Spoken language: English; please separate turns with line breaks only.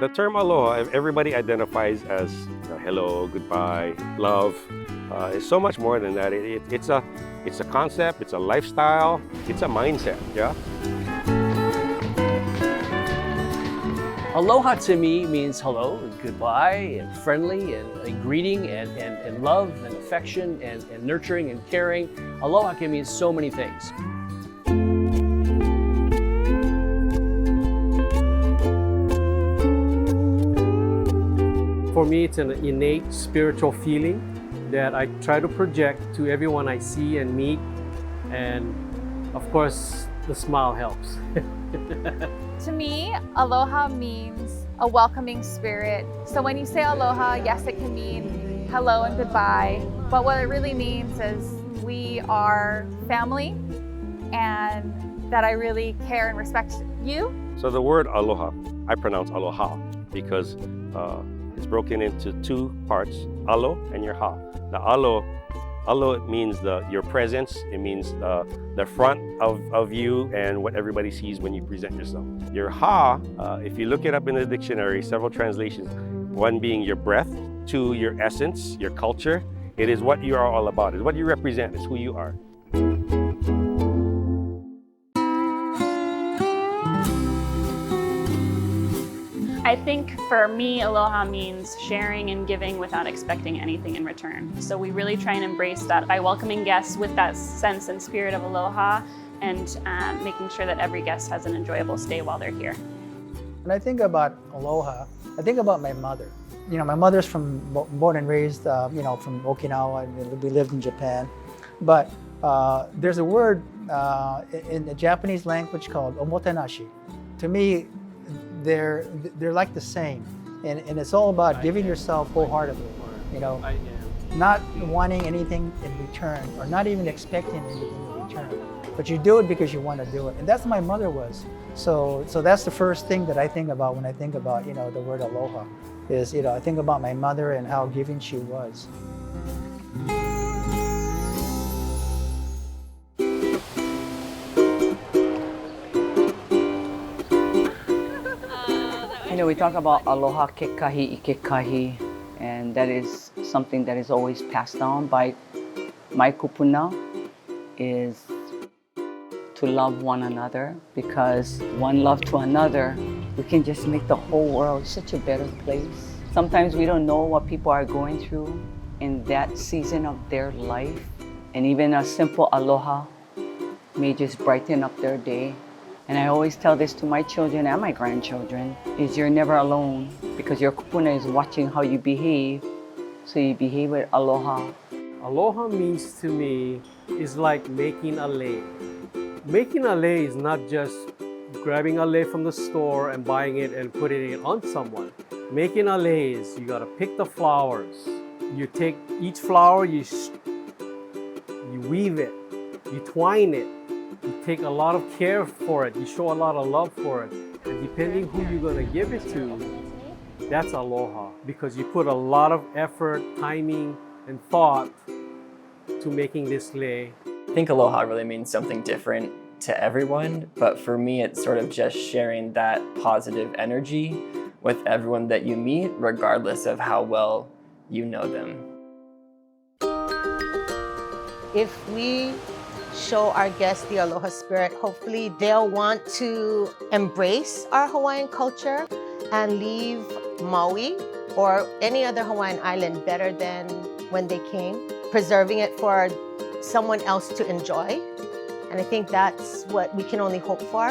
The term aloha, everybody identifies as hello, goodbye, love. It's so much more than that. It's a concept, it's a lifestyle, it's a mindset, yeah?
Aloha to me means hello and goodbye and friendly and a greeting and love and affection and nurturing and caring. Aloha can mean so many things. For me, it's an innate spiritual feeling that I try to project to everyone I see and meet. And of course, the smile helps.
To me, aloha means a welcoming spirit. So when you say aloha, yes, it can mean hello and goodbye. But what it really means is we are family and that I really care and respect you.
So the word aloha, I pronounce aloha because it's broken into two parts, alo and your ha. The alo it means your presence. It means the front of you and what everybody sees when you present yourself. Your ha, if you look it up in the dictionary, several translations, one being your breath, two, your essence, your culture. It is what you are all about. It's what you represent. It's who you are.
I think for me, aloha means sharing and giving without expecting anything in return. So we really try and embrace that by welcoming guests with that sense and spirit of aloha and making sure that every guest has an enjoyable stay while they're here.
When I think about aloha, I think about my mother. You know, my mother's born and raised, from Okinawa, and we lived in Japan. But there's a word in the Japanese language called omotenashi. To me, they're like the same, and it's all about giving yourself wholeheartedly, not wanting anything in return or not even expecting anything in return, but you do it because you want to do it. And that's my mother was. So that's the first thing that I think about when I think about the word aloha is I think about my mother and how giving she was.
We talk about aloha kekahi ikekahi, and that is something that is always passed down by my kupuna, is to love one another, because one love to another, we can just make the whole world such a better place. Sometimes we don't know what people are going through in that season of their life, and even a simple aloha may just brighten up their day. And I always tell this to my children and my grandchildren, is you're never alone, because your kupuna is watching how you behave, so you behave with aloha.
Aloha means to me is like making a lei. Making a lei is not just grabbing a lei from the store and buying it and putting it on someone. Making a lei is you gotta pick the flowers. You take each flower, you weave it, you twine it. You take a lot of care for it. You show a lot of love for it. And depending who you're going to give it to, that's aloha. Because you put a lot of effort, timing, and thought to making this lei.
I think aloha really means something different to everyone. But for me, it's sort of just sharing that positive energy with everyone that you meet, regardless of how well you know them.
If we show our guests the aloha spirit, hopefully they'll want to embrace our Hawaiian culture and leave Maui or any other Hawaiian island better than when they came, preserving it for someone else to enjoy. And I think that's what we can only hope for.